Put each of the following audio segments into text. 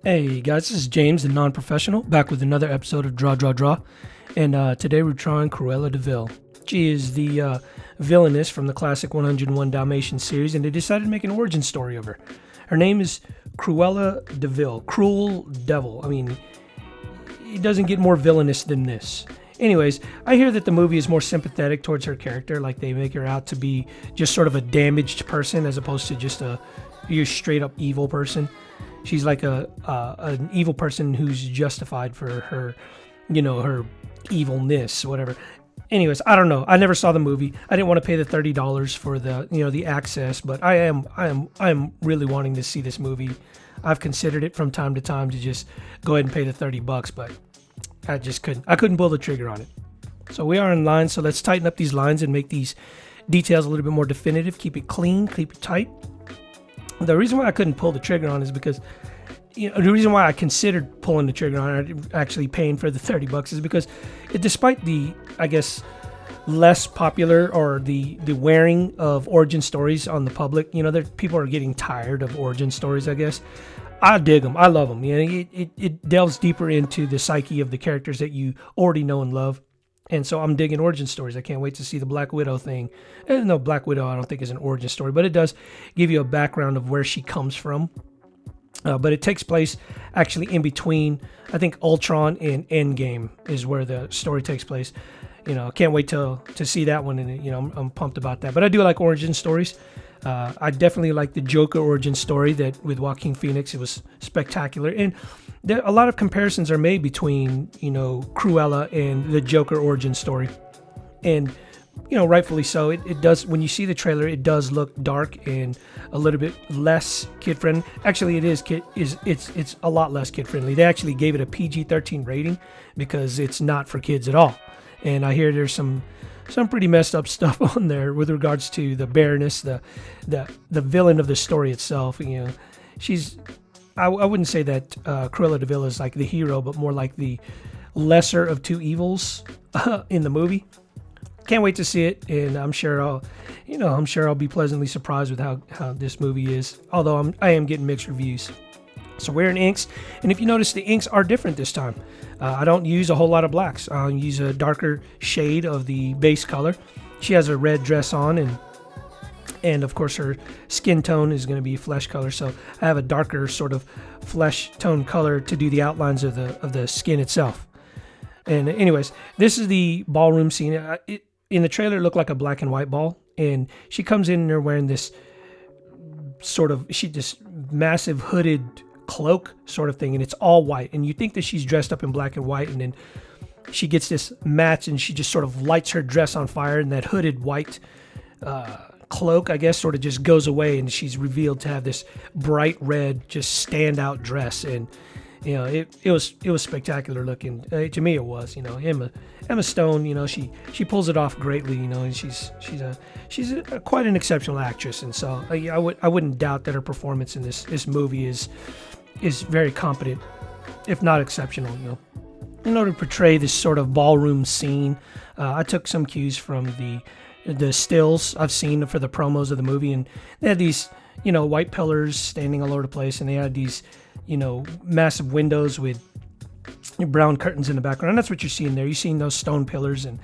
Hey guys, this is James, the non-professional, back with another episode of Draw. And today we're drawing Cruella DeVil. She is the villainess from the classic 101 Dalmatians series, and they decided to make an origin story of her. Her name is Cruella DeVil, Cruel Devil. I mean, it doesn't get more villainous than this. Anyways, I hear that the movie is more sympathetic towards her character, like they make her out to be just sort of a damaged person as opposed to just a straight up evil person. She's like an evil person who's justified for her, her evilness, whatever. Anyways, I don't know. I never saw the movie. I didn't want to pay the $30 for the access, but I am really wanting to see this movie. I've considered it from time to time to just go ahead and pay the $30, but I just couldn't. I couldn't pull the trigger on it. So we are in line. So let's tighten up these lines and make these details a little bit more definitive. Keep it clean. Keep it tight. The reason why I couldn't pull the trigger on it is because, the reason why I considered pulling the trigger on it, actually paying for the $30, is because despite the, I guess, less popular or the wearing of origin stories on the public, people are getting tired of origin stories, I guess. I dig them. I love them. It delves deeper into the psyche of the characters that you already know and love. And so I'm digging origin stories. I can't wait to see the Black Widow thing. And no, Black Widow I don't think is an origin story, but it does give you a background of where she comes from. But it takes place actually in between, I think, Ultron and Endgame is where the story takes place. Can't wait to see that one, and I'm pumped about that. But I do like origin stories. I definitely like the Joker origin story that with Joaquin Phoenix. It was spectacular, and a lot of comparisons are made between Cruella and the Joker origin story, and rightfully so. It does, when you see the trailer, it does look dark and a little bit less kid friendly. Actually, it's a lot less kid friendly. They actually gave it a PG-13 rating because it's not for kids at all. And I hear there's some pretty messed up stuff on there with regards to the bareness, the villain of the story itself. I wouldn't say that Cruella DeVil is like the hero, but more like the lesser of two evils in the movie. Can't wait to see it, and I'm sure I'll be pleasantly surprised with how this movie is. Although I am getting mixed reviews. So we're in inks, and if you notice, the inks are different this time. I don't use a whole lot of blacks. I use a darker shade of the base color. She has a red dress on, and of course her skin tone is going to be flesh color. So I have a darker sort of flesh tone color to do the outlines of the skin itself. And anyways, this is the ballroom scene. In the trailer, it looked like a black and white ball, and she comes in and they're wearing this this massive hooded cloak sort of thing, and it's all white, and you think that she's dressed up in black and white, and then she gets this match and she just sort of lights her dress on fire, and that hooded white cloak, I guess, sort of just goes away, and she's revealed to have this bright red, just standout dress. And it was spectacular looking. To me, it was. Emma Stone. She pulls it off greatly. And she's quite an exceptional actress. And so I wouldn't doubt that her performance in this movie is very competent, if not exceptional. In order to portray this sort of ballroom scene, I took some cues from the stills I've seen for the promos of the movie, and they had these white pillars standing all over the place, and they had these massive windows with brown curtains in the background. And that's what you're seeing there. You're seeing those stone pillars, and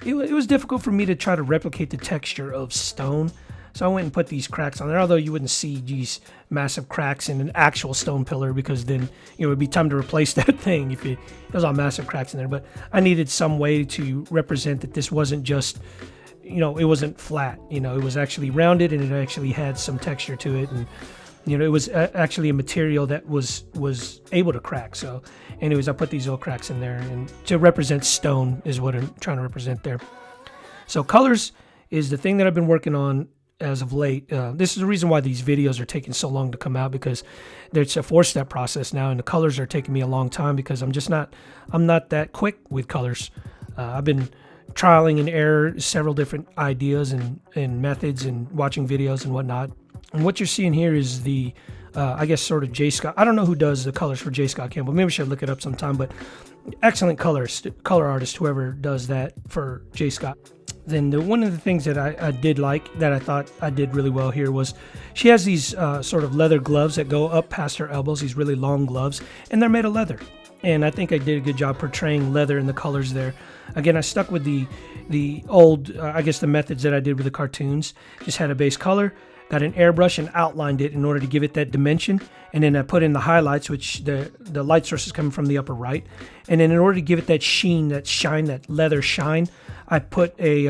it was difficult for me to try to replicate the texture of stone. So I went and put these cracks on there, although you wouldn't see these massive cracks in an actual stone pillar, because then it would be time to replace that thing if it was all massive cracks in there. But I needed some way to represent that this wasn't just, it wasn't flat. It was actually rounded, and it actually had some texture to it, and it was actually a material that was able to crack. So anyways, I put these little cracks in there, and to represent stone is what I'm trying to represent there. So colors is the thing that I've been working on as of late. This is the reason why these videos are taking so long to come out, because it's a 4-step process now, and the colors are taking me a long time because I'm not that quick with colors. I've been trialing and error several different ideas and methods, and watching videos and whatnot. And what you're seeing here is the I guess sort of J. Scott. I don't know who does the colors for J. Scott Campbell. Maybe I should look it up sometime, but excellent color artist, whoever does that for J. Scott. then one of the things that I did like, that I thought I did really well here, was she has these sort of leather gloves that go up past her elbows, these really long gloves, and they're made of leather. And I think I did a good job portraying leather and the colors there. Again, I stuck with the old, I guess the methods that I did with the cartoons. Just had a base color, got an airbrush and outlined it in order to give it that dimension. And then I put in the highlights, which the light source is coming from the upper right. And then in order to give it that sheen, that shine, that leather shine, I put a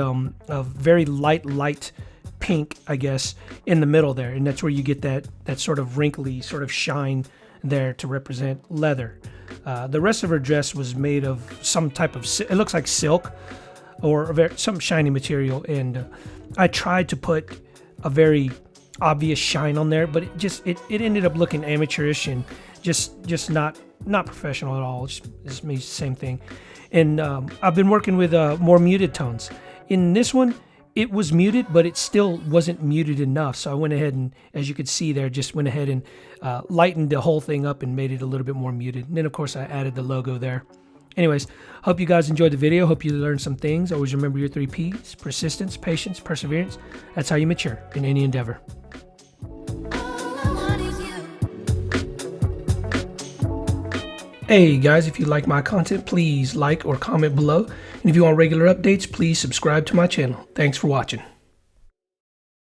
very light pink, I guess, in the middle there. And that's where you get that sort of wrinkly sort of shine there to represent leather. The rest of her dress was made of some type of, it looks like silk or some shiny material. And I tried to put a very obvious shine on there, but it ended up looking amateurish and just not professional at all. It's me, same thing. And I've been working with more muted tones. In this one, it was muted, but it still wasn't muted enough. So I went ahead and, as you could see there, just went ahead and lightened the whole thing up and made it a little bit more muted. And then, of course, I added the logo there. Anyways, hope you guys enjoyed the video. Hope you learned some things. Always remember your 3 Ps: persistence, patience, perseverance. That's how you mature in any endeavor. Hey guys, if you like my content, please like or comment below. And if you want regular updates, please subscribe to my channel. Thanks for watching.